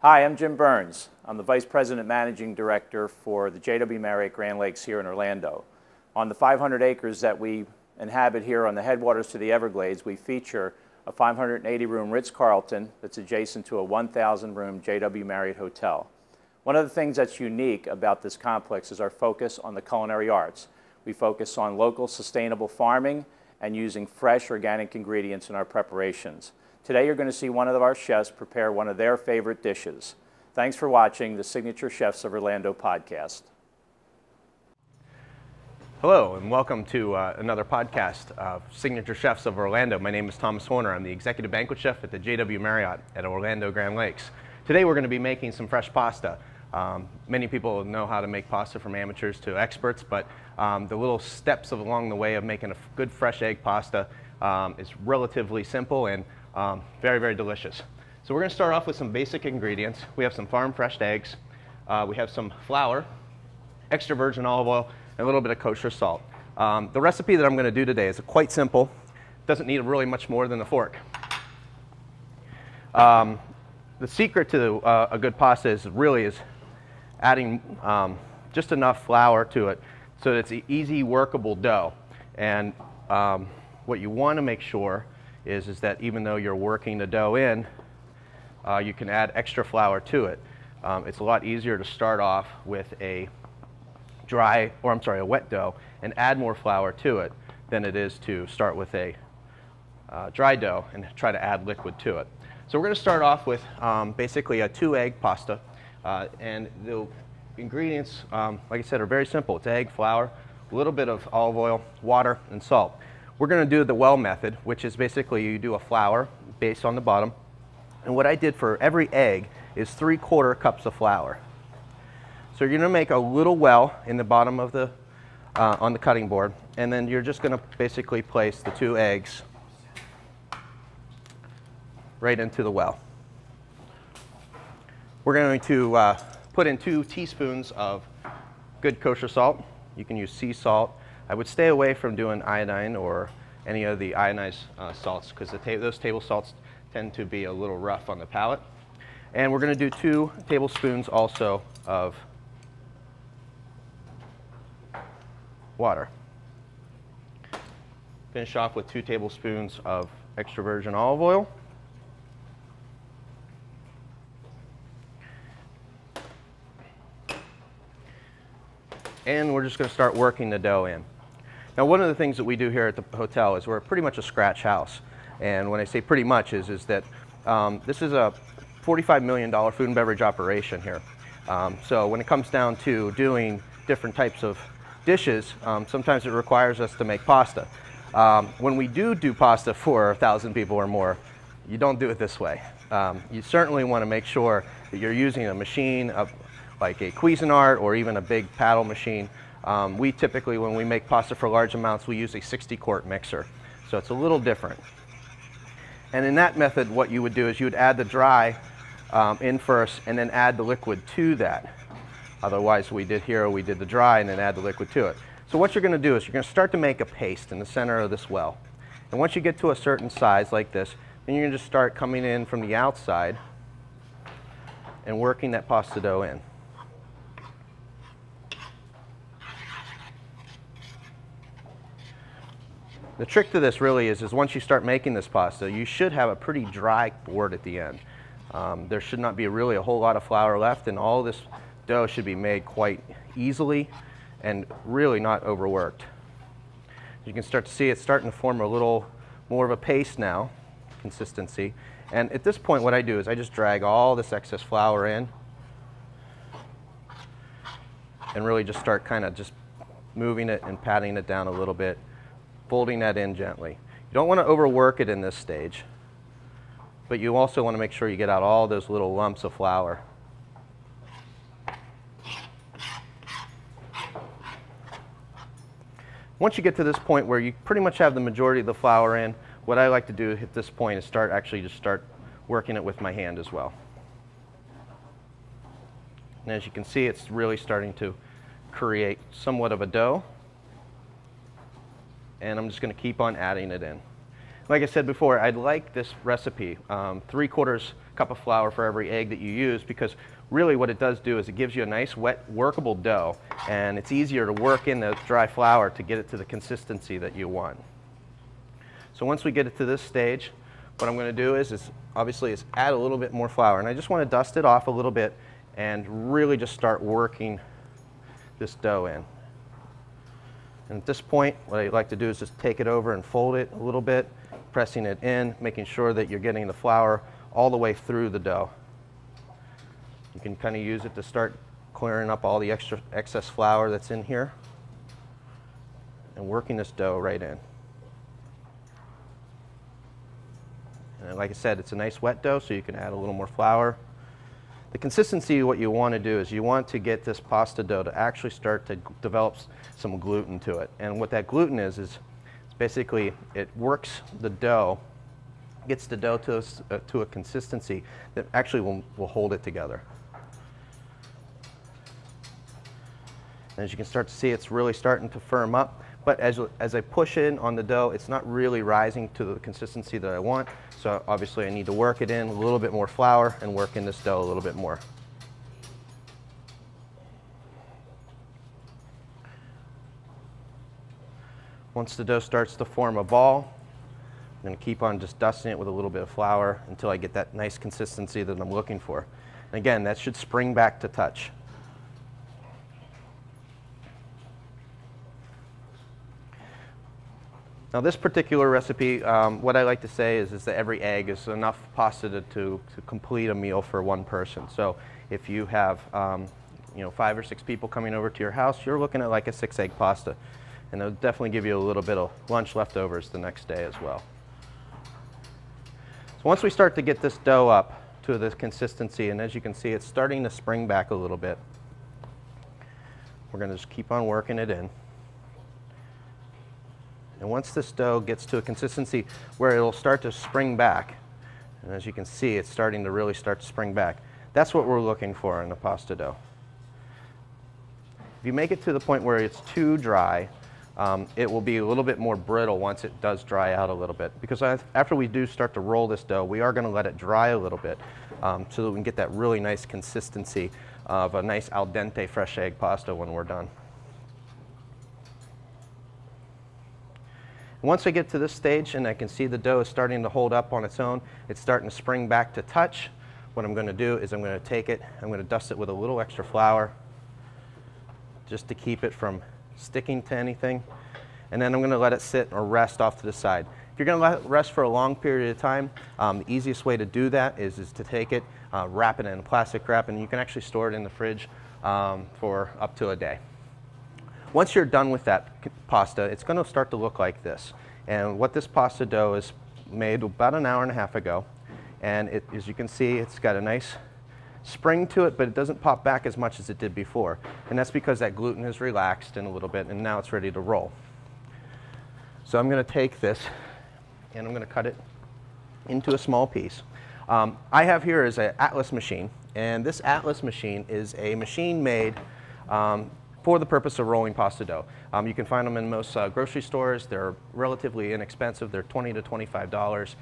Hi, I'm Jim Burns. I'm the Vice President Managing Director for the JW Marriott Grand Lakes here in Orlando. On the 500 acres that we inhabit here on the headwaters to the Everglades, we feature a 580-room Ritz-Carlton that's adjacent to a 1,000-room JW Marriott hotel. One of the things that's unique about this complex is our focus on the culinary arts. We focus on local sustainable farming and using fresh organic ingredients in our preparations. Today you're going to see one of our chefs prepare one of their favorite dishes. Thanks for watching the Signature Chefs of Orlando podcast. Hello and welcome to another podcast of Signature Chefs of Orlando. My name is Thomas Horner. I'm the Executive Banquet Chef at the JW Marriott at Orlando Grand Lakes. Today we're going to be making some fresh pasta. Many people know how to make pasta from amateurs to experts, but the little steps along the way of making a good fresh egg pasta is relatively simple and very, very delicious. So we're going to start off with some basic ingredients. We have some farm fresh eggs, we have some flour, extra virgin olive oil, and a little bit of kosher salt. The recipe that I'm going to do today is quite simple. Doesn't need really much more than a fork. The secret to a good pasta is adding just enough flour to it so that it's an easy workable dough. And what you want to make sure is that even though you're working the dough in, you can add extra flour to it. It's a lot easier to start off with a wet dough and add more flour to it than it is to start with a dry dough and try to add liquid to it. So we're going to start off with basically a 2-egg pasta, and the ingredients, like I said, are very simple. It's egg, flour, a little bit of olive oil, water, and salt. We're going to do the well method, which is basically you do a flour base on the bottom, and what I did for every egg is 3/4 cups of flour. So you're going to make a little well in the bottom of the on the cutting board, and then you're just going to basically place the 2 eggs right into the well. We're going to put in 2 teaspoons of good kosher salt. You can use sea salt. I would stay away from doing iodine or any of the ionized salts because those table salts tend to be a little rough on the palate. And we're going to do 2 tablespoons also of water. Finish off with 2 tablespoons of extra virgin olive oil. And we're just going to start working the dough in. Now, one of the things that we do here at the hotel is we're pretty much a scratch house. And when I say pretty much is that this is a $45 million food and beverage operation here. So when it comes down to doing different types of dishes, sometimes it requires us to make pasta. When we do pasta for 1,000 people or more, you don't do it this way. You certainly want to make sure that you're using a machine like a Cuisinart or even a big paddle machine. We typically, when we make pasta for large amounts, we use a 60-quart mixer. So it's a little different. And in that method, what you would do is you would add the dry in first and then add the liquid to that. Otherwise, we did the dry and then add the liquid to it. So what you're going to do is you're going to start to make a paste in the center of this well. And once you get to a certain size like this, then you're going to just start coming in from the outside and working that pasta dough in. The trick to this really is once you start making this pasta, you should have a pretty dry board at the end. There should not be really a whole lot of flour left, and all this dough should be made quite easily and really not overworked. You can start to see it's starting to form a little more of a paste now, consistency. And at this point, what I do is I just drag all this excess flour in and really just start kind of just moving it and patting it down a little bit, folding that in gently. You don't want to overwork it in this stage, but you also want to make sure you get out all those little lumps of flour. Once you get to this point where you pretty much have the majority of the flour in, what I like to do at this point is start working it with my hand as well. And as you can see, it's really starting to create somewhat of a dough. And I'm just going to keep on adding it in. Like I said before, I'd like this recipe, 3/4 cup of flour for every egg that you use, because really what it does do is it gives you a nice wet workable dough, and it's easier to work in the dry flour to get it to the consistency that you want. So once we get it to this stage, what I'm going to do is obviously add a little bit more flour, and I just want to dust it off a little bit and really just start working this dough in. And at this point, what I like to do is just take it over and fold it a little bit, pressing it in, making sure that you're getting the flour all the way through the dough. You can kind of use it to start clearing up all the excess flour that's in here and working this dough right in. And like I said, it's a nice wet dough, so you can add a little more flour. The consistency, what you want to do is you want to get this pasta dough to actually start to develop some gluten to it. And what that gluten is basically it works the dough, gets the dough to a consistency that actually will hold it together. And as you can start to see, it's really starting to firm up. But as I push in on the dough, it's not really rising to the consistency that I want. So obviously I need to work it in a little bit more flour and work in this dough a little bit more. Once the dough starts to form a ball, I'm going to keep on just dusting it with a little bit of flour until I get that nice consistency that I'm looking for. And again, that should spring back to touch. Now this particular recipe, what I like to say is that every egg is enough pasta to complete a meal for one person. So if you have 5 or 6 people coming over to your house, you're looking at like a 6-egg pasta. And it'll definitely give you a little bit of lunch leftovers the next day as well. So once we start to get this dough up to this consistency, and as you can see, it's starting to spring back a little bit, we're going to just keep on working it in. And once this dough gets to a consistency where it'll start to spring back, and as you can see, it's starting to really start to spring back, that's what we're looking for in the pasta dough. If you make it to the point where it's too dry, it will be a little bit more brittle once it does dry out a little bit. Because after we do start to roll this dough, we are going to let it dry a little bit so that we can get that really nice consistency of a nice al dente fresh egg pasta when we're done. Once I get to this stage and I can see the dough is starting to hold up on its own, it's starting to spring back to touch, what I'm going to do is I'm going to take it, I'm going to dust it with a little extra flour just to keep it from sticking to anything, and then I'm going to let it sit or rest off to the side. If you're going to let it rest for a long period of time, the easiest way to do that is to take it, wrap it in plastic wrap, and you can actually store it in the fridge for up to a day. Once you're done with that pasta, it's going to start to look like this. And what this pasta dough is made about an hour and a half ago. And as you can see, it's got a nice spring to it, but it doesn't pop back as much as it did before. And that's because that gluten has relaxed in a little bit, and now it's ready to roll. So I'm going to take this, and I'm going to cut it into a small piece. I have here is an Atlas machine, and this Atlas machine is a machine made for the purpose of rolling pasta dough. You can find them in most grocery stores. They're relatively inexpensive. They're $20 to $25.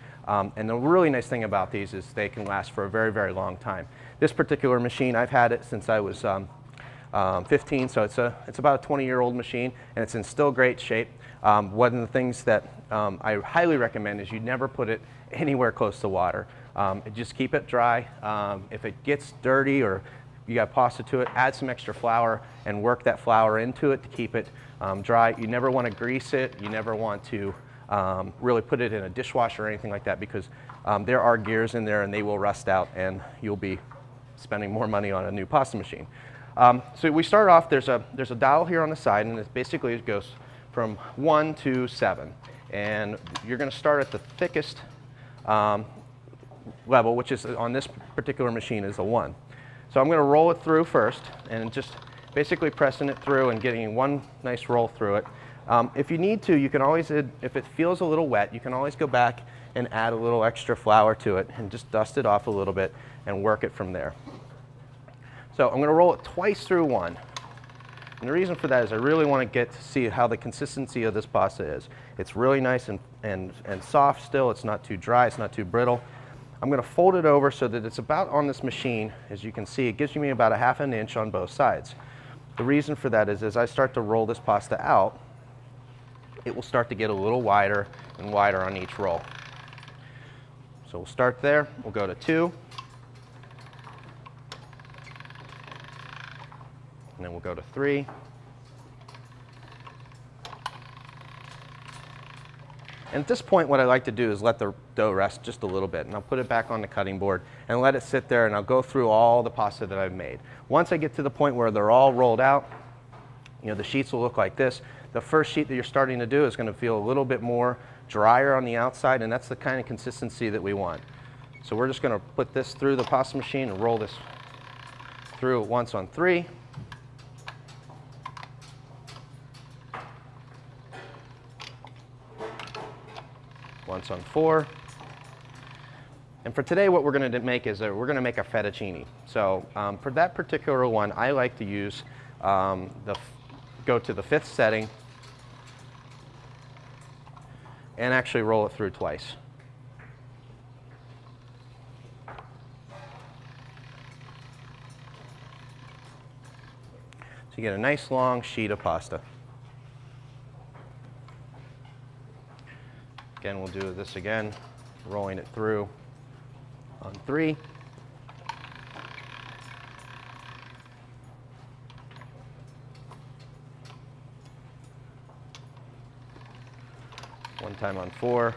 And the really nice thing about these is they can last for a very, very long time. This particular machine, I've had it since I was 15, so it's about a 20-year-old machine, and it's in still great shape. One of the things that I highly recommend is you never put it anywhere close to water. Just keep it dry. If it gets dirty or you got pasta to it, add some extra flour and work that flour into it to keep it dry. You never want to grease it. You never want to really put it in a dishwasher or anything like that, because there are gears in there and they will rust out and you'll be spending more money on a new pasta machine. So we start off, there's a dial here on the side, and it basically goes from 1 to 7. And you're going to start at the thickest level, which is on this particular machine is a 1. So I'm going to roll it through first, and just basically pressing it through and getting one nice roll through it. If you need to, you can always, if it feels a little wet, you can always go back and add a little extra flour to it and just dust it off a little bit and work it from there. So I'm going to roll it twice through 1. And the reason for that is I really want to get to see how the consistency of this pasta is. It's really nice and soft still. It's not too dry. It's not too brittle. I'm going to fold it over so that it's about on this machine. As you can see, it gives me about a 1/2 inch on both sides. The reason for that is as I start to roll this pasta out, it will start to get a little wider and wider on each roll. So we'll start there, we'll go to 2, and then we'll go to 3, and at this point what I like to do is let the dough rest just a little bit, and I'll put it back on the cutting board and let it sit there, and I'll go through all the pasta that I've made. Once I get to the point where they're all rolled out, you know, the sheets will look like this. The first sheet that you're starting to do is going to feel a little bit more drier on the outside, and that's the kind of consistency that we want. So we're just going to put this through the pasta machine and roll this through once on 3. Once on 4. And for today what we're going to make is we're going to make a fettuccine. So for that particular one I like to use go to the 5th setting and actually roll it through twice. So you get a nice long sheet of pasta. Again, we'll do this again, rolling it through on 3. One time on 4.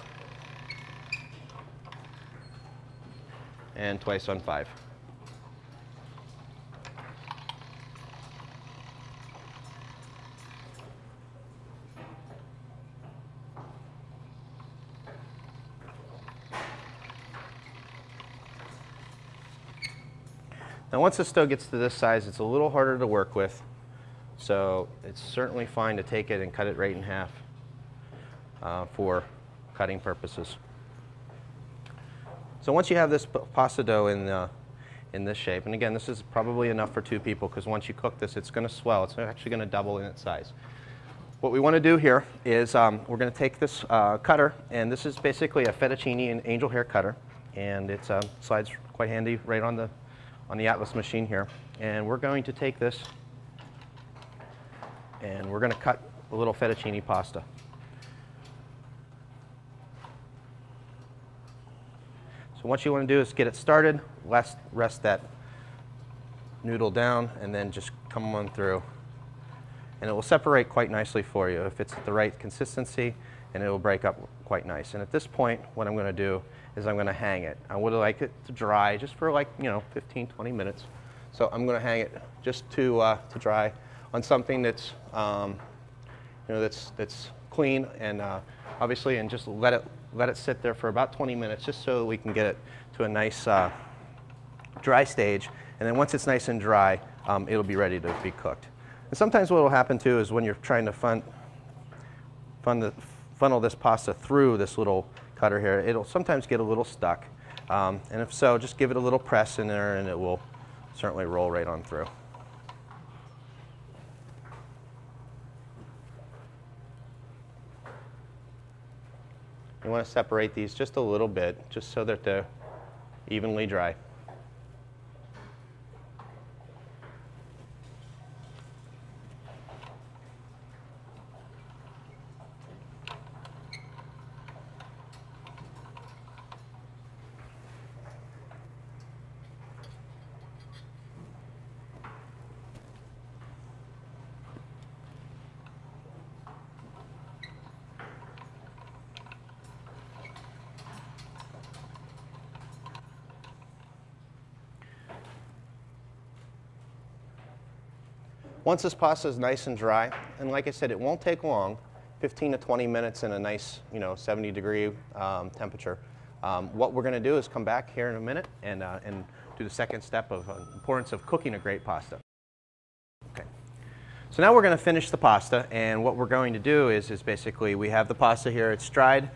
And twice on 5. Now once the dough gets to this size, it's a little harder to work with, so it's certainly fine to take it and cut it right in half for cutting purposes. So once you have this pasta dough in this shape, and again this is probably enough for 2 people because once you cook this it's going to swell, it's actually going to double in its size. What we want to do here is we're going to take this cutter, and this is basically a fettuccine and angel hair cutter, and it slides quite handy right on the Atlas machine here, and we're going to take this and we're going to cut a little fettuccine pasta. So what you want to do is get it started, rest that noodle down, and then just come on through, and it will separate quite nicely for you if it's the right consistency, and it will break up quite nice. And at this point what I'm going to do is I'm going to hang it. I would like it to dry just for 15-20 minutes. So I'm going to hang it just to dry on something that's that's clean, and obviously, and just let it sit there for about 20 minutes just so we can get it to a nice dry stage. And then once it's nice and dry, it'll be ready to be cooked. And sometimes what will happen too is when you're trying to funnel this pasta through this little cutter here, it'll sometimes get a little stuck, and if so, just give it a little press in there and it will certainly roll right on through. You want to separate these just a little bit, just so that they're evenly dry. Once this pasta is nice and dry, and like I said, it won't take long, 15 to 20 minutes in a nice, 70-degree temperature. What we're going to do is come back here in a minute and do the second step of importance of cooking a great pasta. Okay. So now we're going to finish the pasta, and what we're going to do is basically we have the pasta here, it's dried.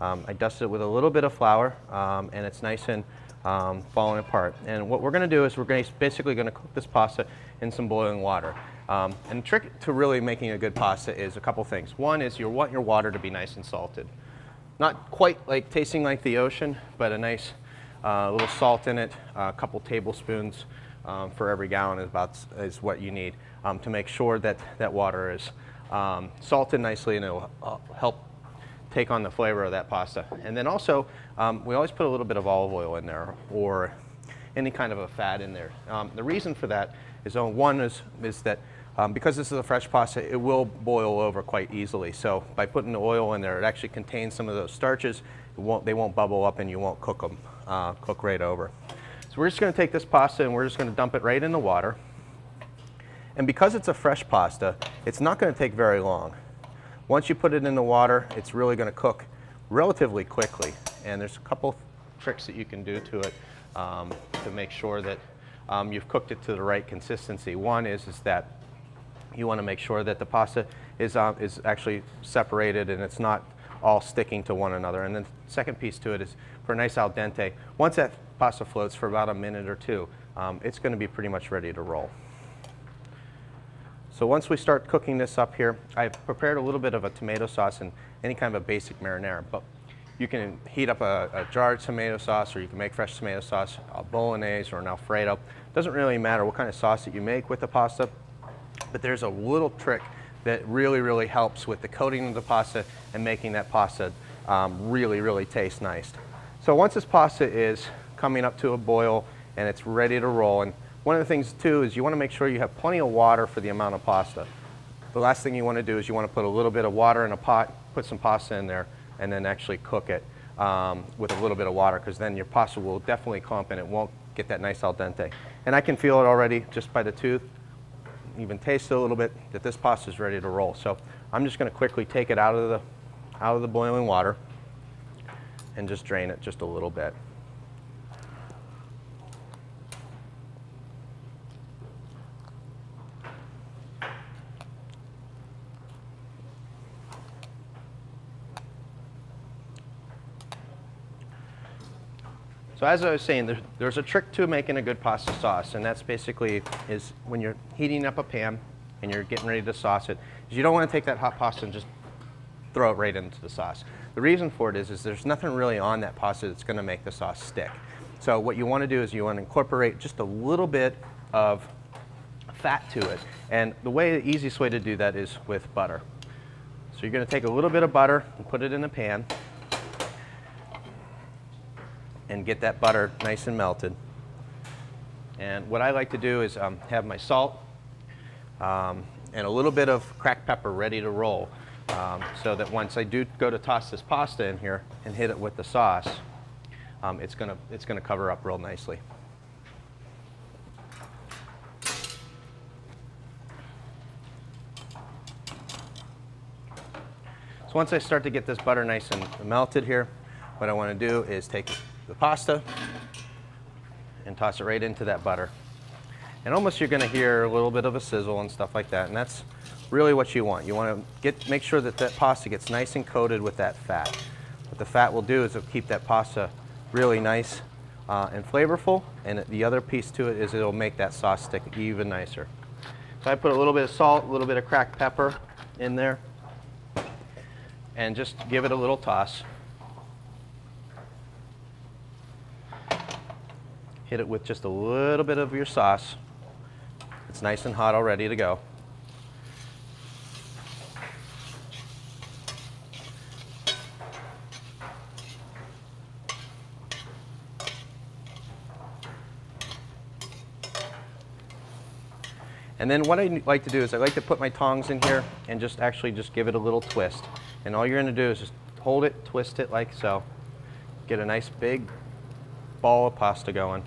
I dusted it with a little bit of flour, and it's nice and falling apart. And what we're going to do is we're basically going to cook this pasta in some boiling water. And the trick to really making a good pasta is a couple things. One is you want your water to be nice and salted. Not quite like tasting like the ocean, but a nice A little salt in it, a couple tablespoons for every gallon is what you need to make sure that that water is salted nicely, and it will help take on the flavor of that pasta. And then also, we always put a little bit of olive oil in there, or any kind of a fat in there. The reason for that is, one is that because this is a fresh pasta, it will boil over quite easily. So by putting the oil in there, it actually contains some of those starches. They won't bubble up, and you won't cook them, cook right over. So we're just going to take this pasta and we're just going to dump it right in the water. And because it's a fresh pasta, it's not going to take very long. Once you put it in the water, it's really going to cook relatively quickly. And there's a couple tricks that you can do to it to make sure that you've cooked it to the right consistency. One is that you want to make sure that the pasta is actually separated and it's not all sticking to one another. And then the second piece to it is for a nice al dente. Once that pasta floats for about a minute or two, it's going to be pretty much ready to roll. So once we start cooking this up here, I've prepared a little bit of a tomato sauce and any kind of a basic marinara. But you can heat up a jarred tomato sauce, or you can make fresh tomato sauce, a bolognese or an Alfredo. Doesn't really matter what kind of sauce that you make with the pasta, but there's a little trick that really helps with the coating of the pasta and making that pasta really taste nice. So once this pasta is coming up to a boil and it's ready to roll, and one of the things too is you want to make sure you have plenty of water for the amount of pasta. The last thing you want to do is you want to put a little bit of water in a pot, put some pasta in there, and then actually cook it with a little bit of water, because then your pasta will definitely clump and it won't get that nice al dente. And I can feel it already just by the tooth, even taste it a little bit, that this pasta is ready to roll. So I'm just going to quickly take it out of the boiling water and just drain it just a little bit. So as I was saying, there's a trick to making a good pasta sauce, and that's basically is when you're heating up a pan and you're getting ready to sauce it, is you don't want to take that hot pasta and just throw it right into the sauce. The reason for it is there's nothing really on that pasta that's going to make the sauce stick. So what you want to do is you want to incorporate just a little bit of fat to it, and the easiest way to do that is with butter. So you're going to take a little bit of butter and put it in a pan, and get that butter nice and melted. And what I like to do is have my salt and a little bit of cracked pepper ready to roll, so that once I do go to toss this pasta in here and hit it with the sauce, it's gonna cover up real nicely. So once I start to get this butter nice and melted here, what I want to do is take the pasta and toss it right into that butter. And almost you're going to hear a little bit of a sizzle and stuff like that, and that's really what you want. You want to make sure that that pasta gets nice and coated with that fat. What the fat will do is it'll keep that pasta really nice and flavorful, and the other piece to it is it'll make that sauce stick even nicer. So I put a little bit of salt, a little bit of cracked pepper in there, and just give it a little toss. Hit it with just a little bit of your sauce. It's nice and hot, all ready to go. And then what I like to do is I like to put my tongs in here and just give it a little twist. And all you're going to do is just hold it, twist it like so. Get a nice big ball of pasta going.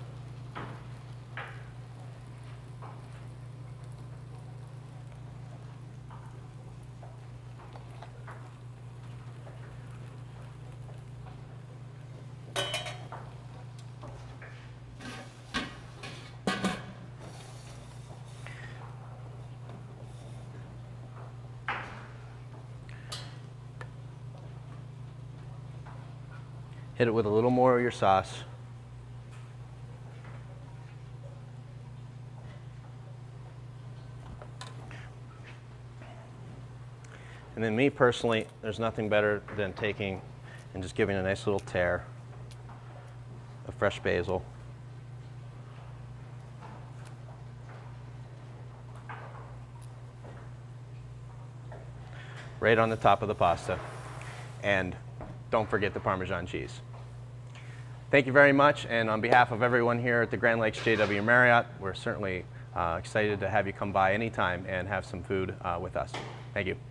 Hit it with a little more of your sauce. And then me personally, there's nothing better than taking and just giving a nice little tear the fresh basil. Right on the top of the pasta. And don't forget the Parmesan cheese. Thank you very much, and on behalf of everyone here at the Grand Lakes JW Marriott, we're certainly excited to have you come by anytime and have some food with us. Thank you.